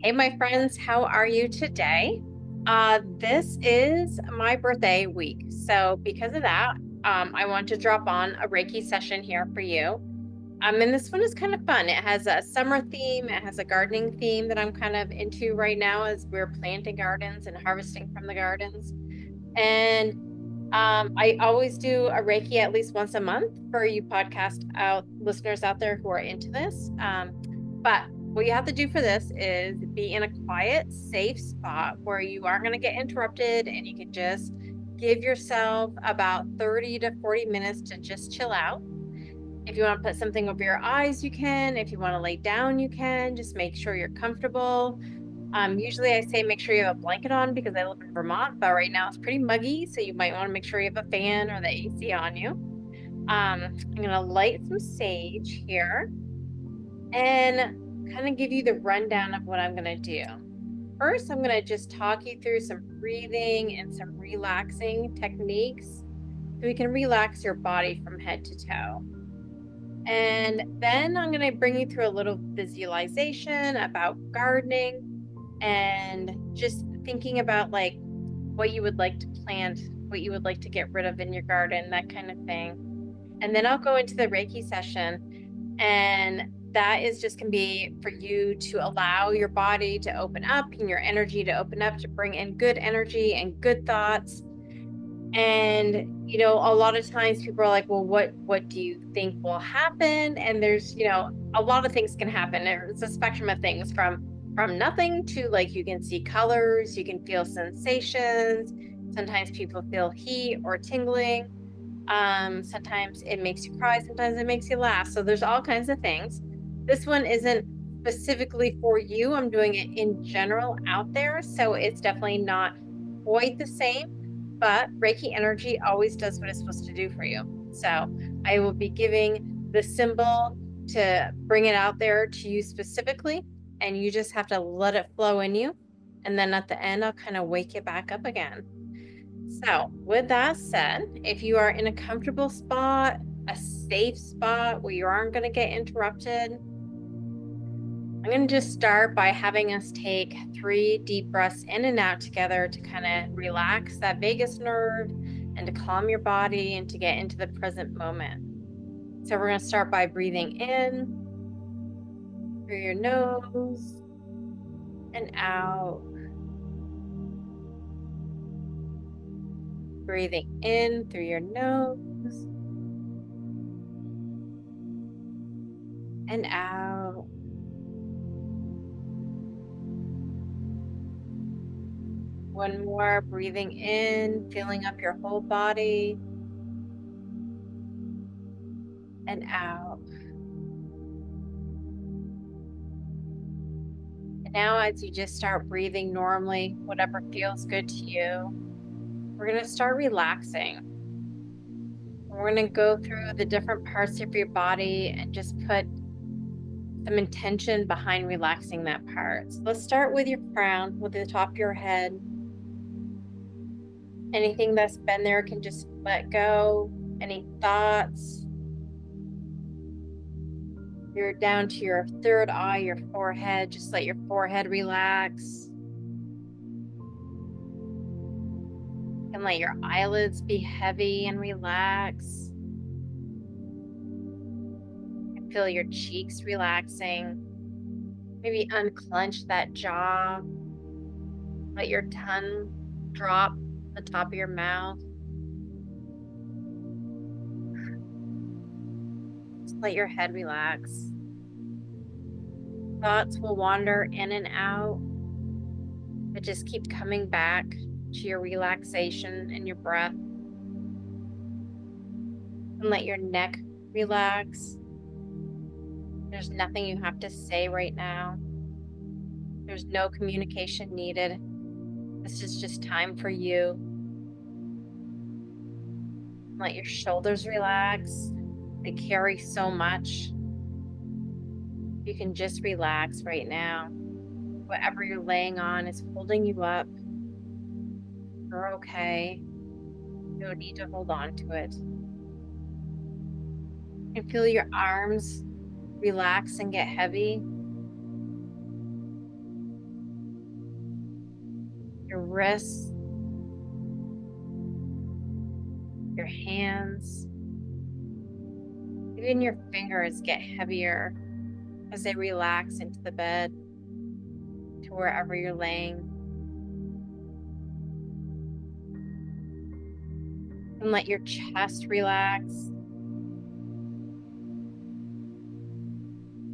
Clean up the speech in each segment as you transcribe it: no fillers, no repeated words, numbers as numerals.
Hey, my friends, how are you today? This is my birthday week. So, because of that, I want to drop on a Reiki session here for you. And this one is kind of fun. It has a summer theme, it has a gardening theme that I'm kind of into right now as we're planting gardens and harvesting from the gardens. And I always do a Reiki at least once a month for you podcast out listeners out there who are into this. But what you have to do for this is be in a quiet, safe spot where you aren't going to get interrupted and you can just give yourself about 30 to 40 minutes to just chill out. If you want to put something over your eyes, you can. If you want to lay down, you can. Just make sure you're comfortable. Usually I say make sure you have a blanket on because I live in Vermont, but right now it's pretty muggy, so you might want to make sure you have a fan or the AC on you. I'm gonna light some sage here and kind of give you the rundown of what I'm gonna do. First, I'm gonna just talk you through some breathing and some relaxing techniques so we can relax your body from head to toe. And then I'm going to bring you through a little visualization about gardening and just thinking about like what you would like to plant, what you would like to get rid of in your garden, that kind of thing. And then I'll go into the Reiki session, and that is just going to be for you to allow your body to open up and your energy to open up to bring in good energy and good thoughts. And a lot of times people are like, well, what do you think will happen? And there's a lot of things can happen. It's a spectrum of things from nothing to like you can see colors, you can feel sensations. Sometimes people feel heat or tingling. Sometimes it makes you cry, sometimes it makes you laugh. So there's all kinds of things. This one isn't specifically for you. I'm doing it in general out there, so it's definitely not quite the same, but Reiki energy always does what it's supposed to do for you. So I will be giving the symbol to bring it out there to you specifically, and you just have to let it flow in you. And then at the end, I'll kind of wake you back up again. So, with that said, if you are in a comfortable spot, a safe spot where you aren't going to get interrupted, I'm going to just start by having us take 3 deep breaths in and out together to kind of relax that vagus nerve and to calm your body and to get into the present moment. So, we're going to start by breathing in through your nose and out. Breathing in through your nose and out. One more, breathing in, filling up your whole body and out. And now, as you just start breathing normally, whatever feels good to you, we're going to start relaxing. We're going to go through the different parts of your body and just put some intention behind relaxing that part. So let's start with your crown, with the top of your head. Anything that's been there can just let go. Any thoughts? You're down to your third eye, your forehead. Just let your forehead relax. And let your eyelids be heavy and relax. And feel your cheeks relaxing. Maybe unclench that jaw. Let your tongue drop the top of your mouth. Just let your head relax. Thoughts will wander in and out, but just keep coming back to your relaxation and your breath. And let your neck relax. There's nothing you have to say right now. There's no communication needed. This is just time for you. Let your shoulders relax. They carry so much. You can just relax right now. Whatever you're laying on is holding you up. You're okay. You don't need to hold on to it. And feel your arms relax and get heavy. wrists, your hands, even your fingers get heavier as they relax into the bed to wherever you're laying. And let your chest relax.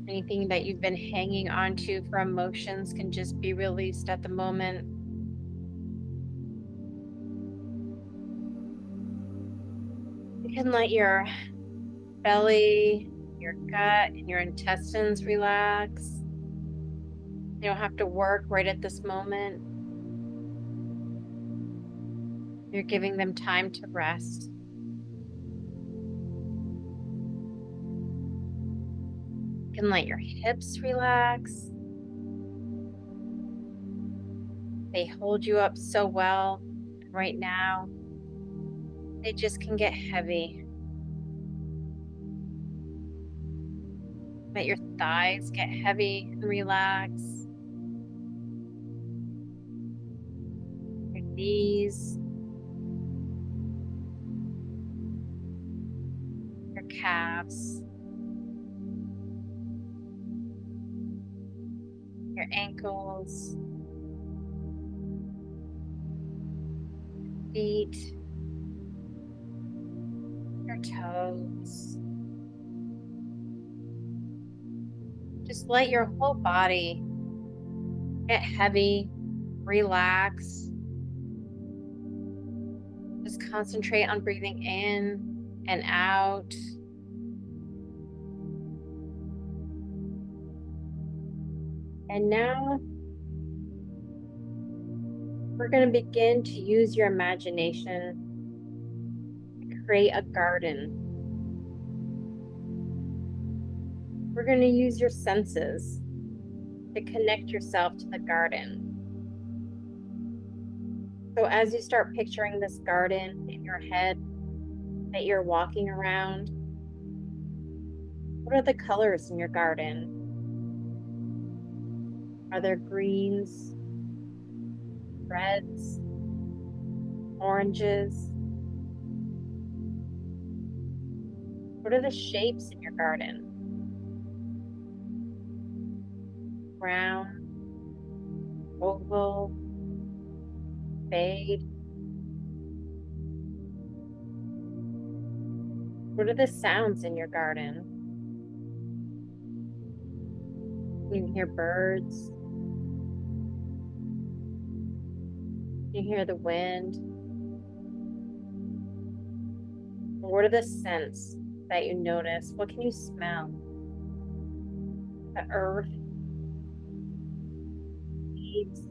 Anything that you've been hanging onto for emotions can just be released at the moment. You can let your belly, your gut, and your intestines relax. You don't have to work right at this moment. You're giving them time to rest. You can let your hips relax. They hold you up so well. Right now, they just can get heavy. Let your thighs get heavy and relax. Your knees, your calves, your ankles, feet, your toes. Just let your whole body get heavy, relax. Just concentrate on breathing in and out. And now we're going to begin to use your imagination to create a garden. We're going to use your senses to connect yourself to the garden. So as you start picturing this garden in your head that you're walking around, what are the colors in your garden? Are there greens, reds, oranges? What are the shapes in your garden? Round, oval, spade? What are the sounds in your garden? You can hear birds. You hear the wind. What are the scents that you notice? What can you smell? The earth, leaves,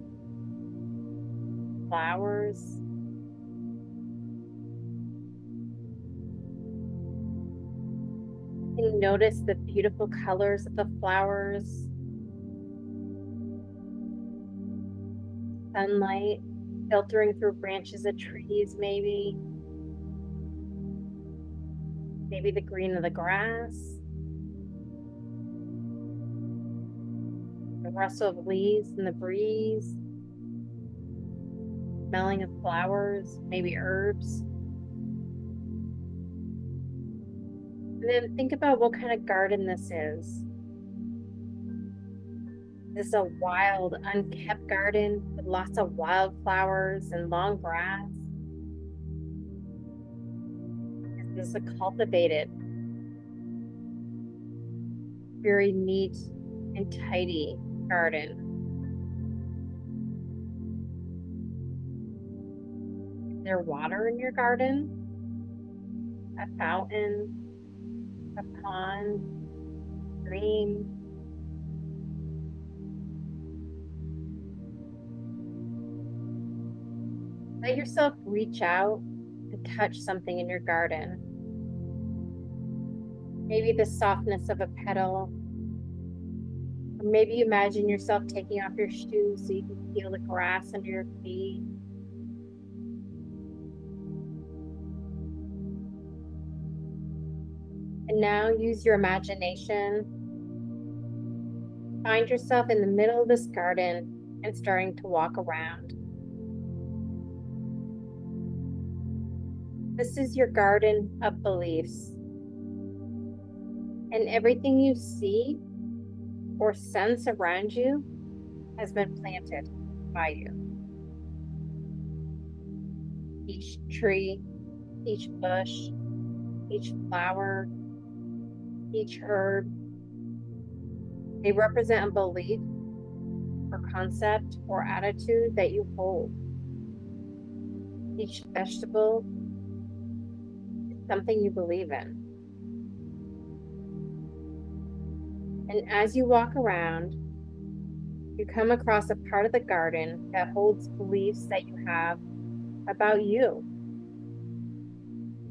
flowers. Can you notice the beautiful colors of the flowers? Sunlight filtering through branches of trees, maybe. Maybe the green of the grass. The rustle of leaves in the breeze. Smelling of flowers, maybe herbs. And then think about what kind of garden this is. This is a wild, unkept garden with lots of wildflowers and long grass. This is a cultivated, very neat and tidy garden. Is there water in your garden? A fountain, a pond, stream? Let yourself reach out and touch something in your garden. Maybe the softness of a petal. Or maybe you imagine yourself taking off your shoes so you can feel the grass under your feet. And now use your imagination. Find yourself in the middle of this garden and starting to walk around. This is your garden of beliefs, and everything you see or sense around you has been planted by you. Each tree, each bush, each flower, each herb, they represent a belief or concept or attitude that you hold. Each vegetable is something you believe in. And as you walk around, you come across a part of the garden that holds beliefs that you have about you.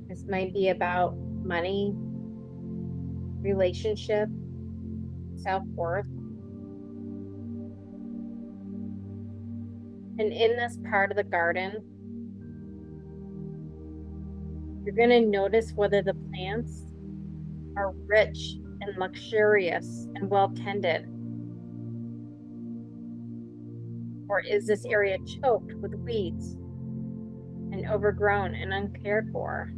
This might be about money, relationship, self-worth. And in this part of the garden, you're going to notice whether the plants are rich and luxurious and well tended, or is this area choked with weeds and overgrown and uncared for?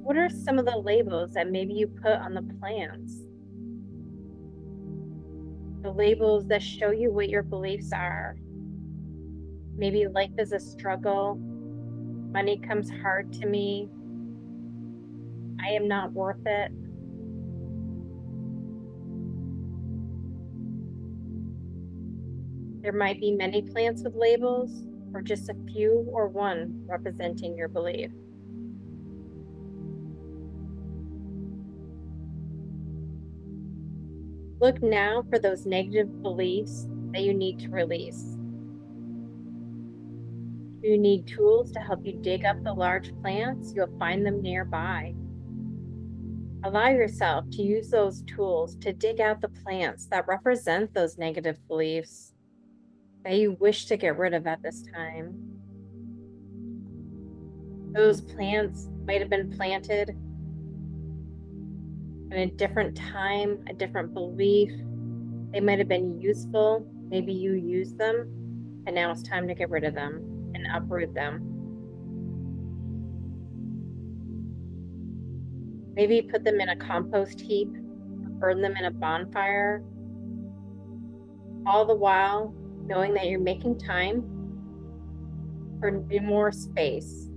What are some of the labels that maybe you put on the plants? The labels that show you what your beliefs are. Maybe life is a struggle. Money comes hard to me. I am not worth it. There might be many plants with labels, or just a few or one representing your belief. Look now for those negative beliefs that you need to release. If you need tools to help you dig up the large plants, you'll find them nearby. Allow yourself to use those tools to dig out the plants that represent those negative beliefs that you wish to get rid of at this time. Those plants might have been planted in a different time, a different belief. They might have been useful. Maybe you used them, and now it's time to get rid of them and uproot them. Maybe put them in a compost heap, burn them in a bonfire, all the while knowing that you're making time for more space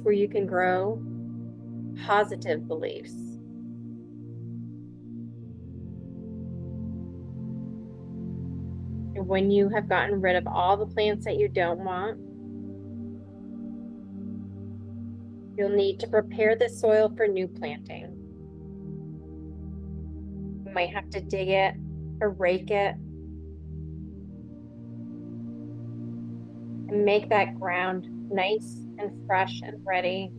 where you can grow positive beliefs. And when you have gotten rid of all the plants that you don't want, you'll need to prepare the soil for new planting. You might have to dig it or rake it and make that ground nice and fresh and ready.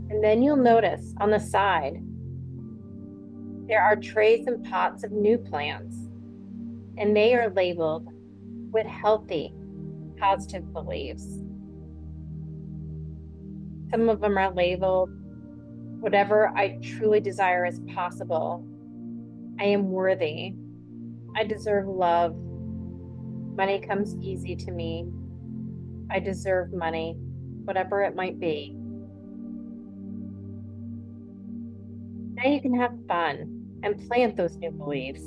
And then you'll notice on the side, there are trays and pots of new plants, and they are labeled with healthy, positive beliefs. Some of them are labeled, whatever I truly desire is possible. I am worthy. I deserve love. Money comes easy to me. I deserve money, whatever it might be. Now you can have fun and plant those new beliefs.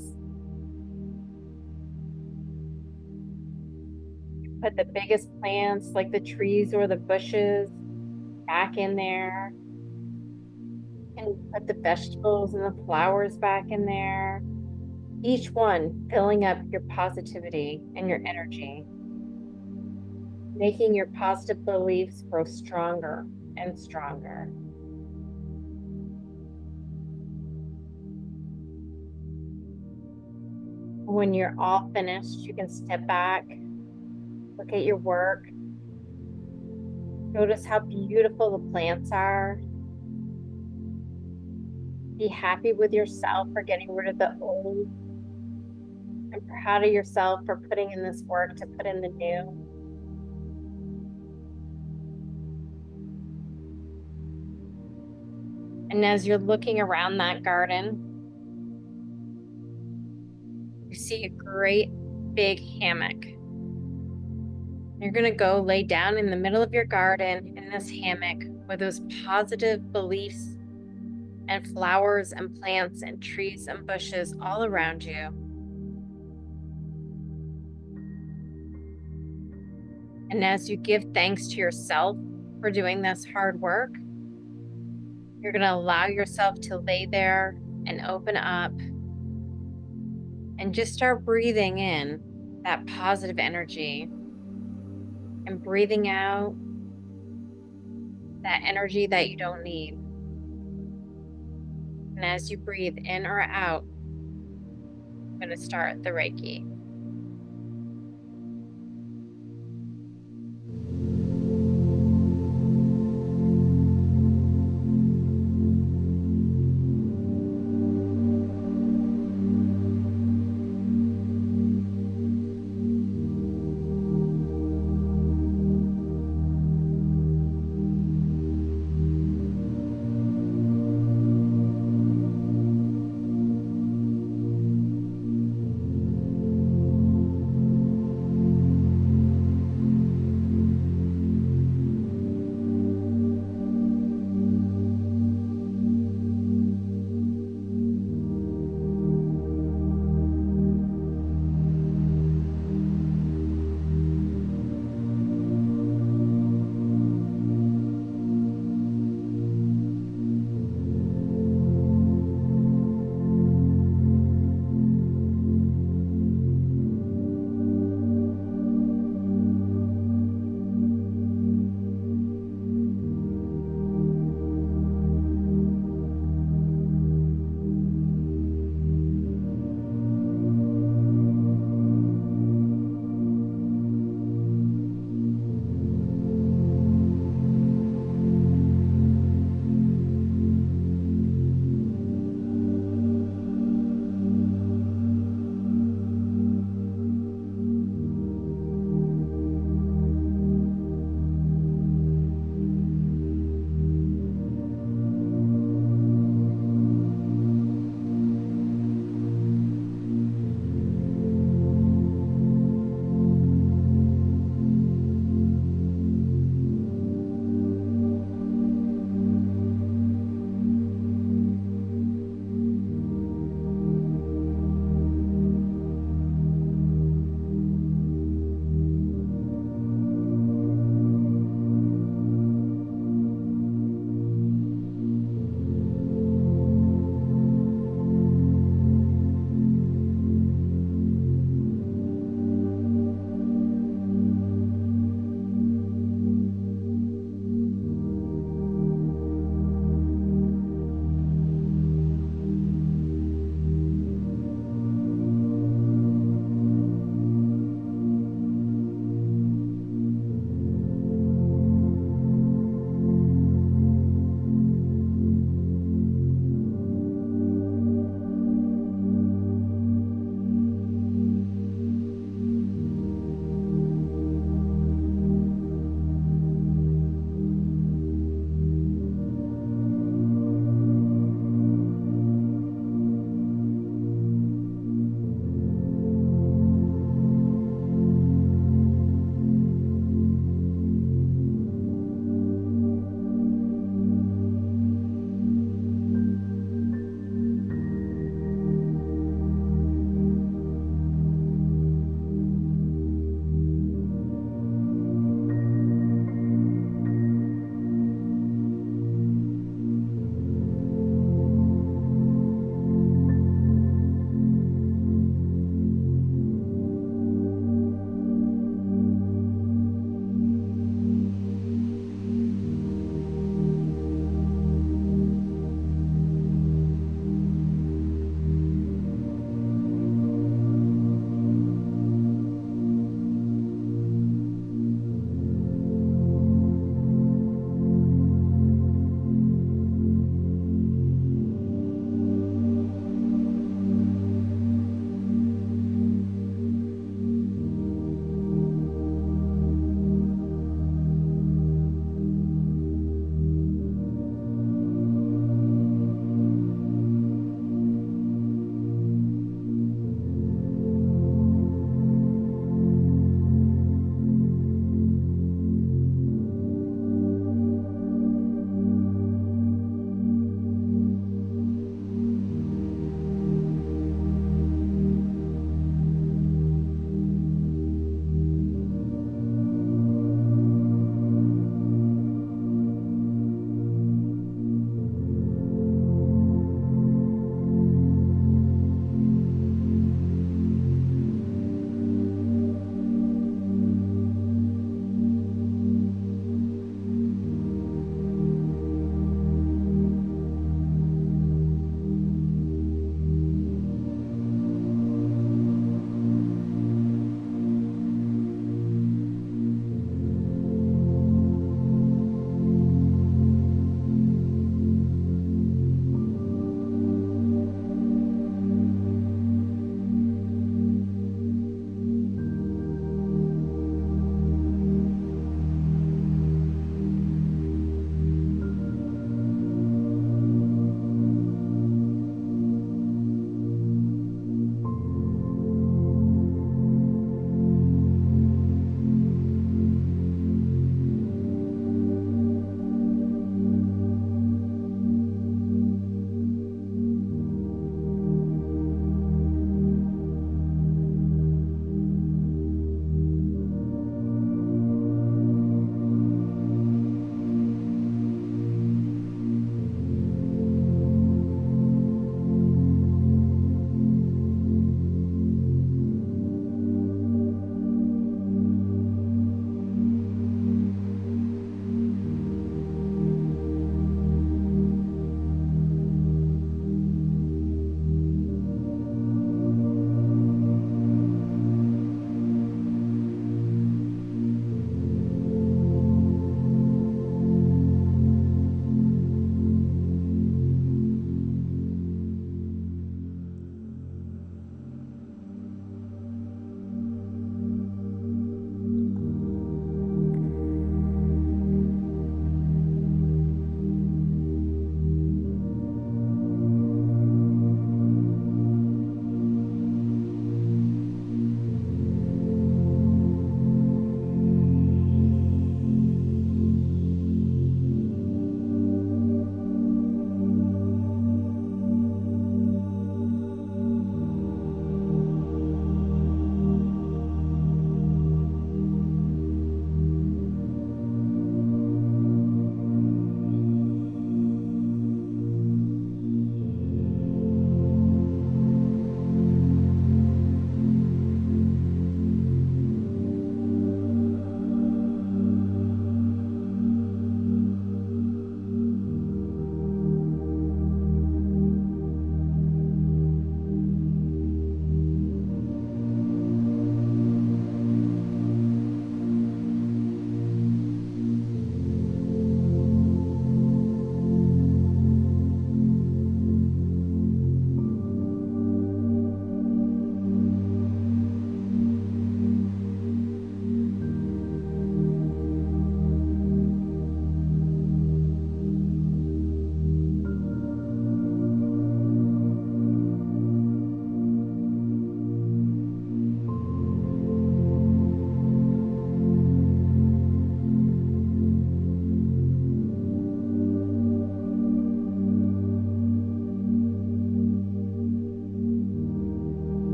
Put the biggest plants, like the trees or the bushes, back in there. And put the vegetables and the flowers back in there. Each one filling up your positivity and your energy, making your positive beliefs grow stronger and stronger. When you're all finished, you can step back, look at your work, notice how beautiful the plants are. Be happy with yourself for getting rid of the old, and proud of yourself for putting in this work to put in the new. And as you're looking around that garden, you see a great big hammock. You're going to go lay down in the middle of your garden in this hammock with those positive beliefs and flowers and plants and trees and bushes all around you. And as you give thanks to yourself for doing this hard work, you're going to allow yourself to lay there and open up and just start breathing in that positive energy and breathing out that energy that you don't need. And as you breathe in or out, I'm going to start the Reiki.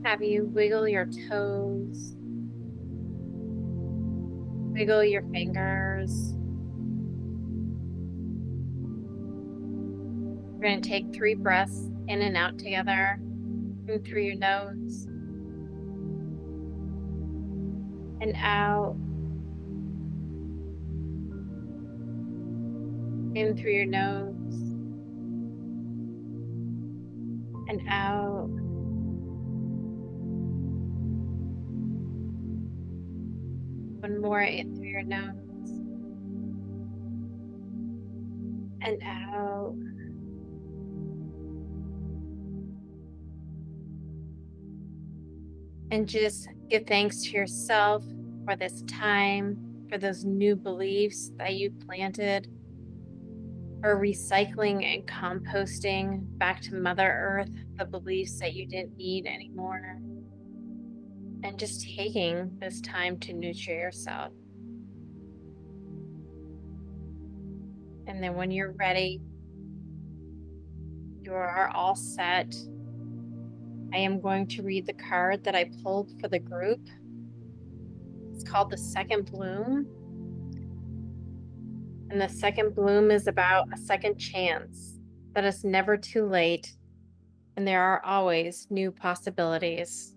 have you wiggle your toes, wiggle your fingers. We're going to take 3 breaths in and out together, in through your nose and out, in through your nose and out. One more, in through your nose and out. And just give thanks to yourself for this time, for those new beliefs that you planted, for recycling and composting back to Mother Earth the beliefs that you didn't need anymore. And just taking this time to nurture yourself. And then when you're ready, you are all set. I am going to read the card that I pulled for the group. It's called the Second Bloom. And the second bloom is about a second chance, that it's never too late, and there are always new possibilities.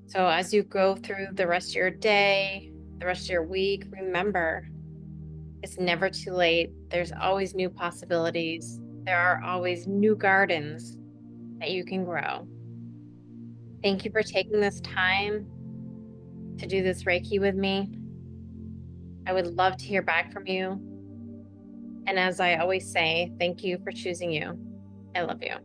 So as you go through the rest of your day, the rest of your week, remember, it's never too late. There's always new possibilities. There are always new gardens that you can grow. Thank you for taking this time to do this Reiki with me. I would love to hear back from you. And as I always say, thank you for choosing you. I love you.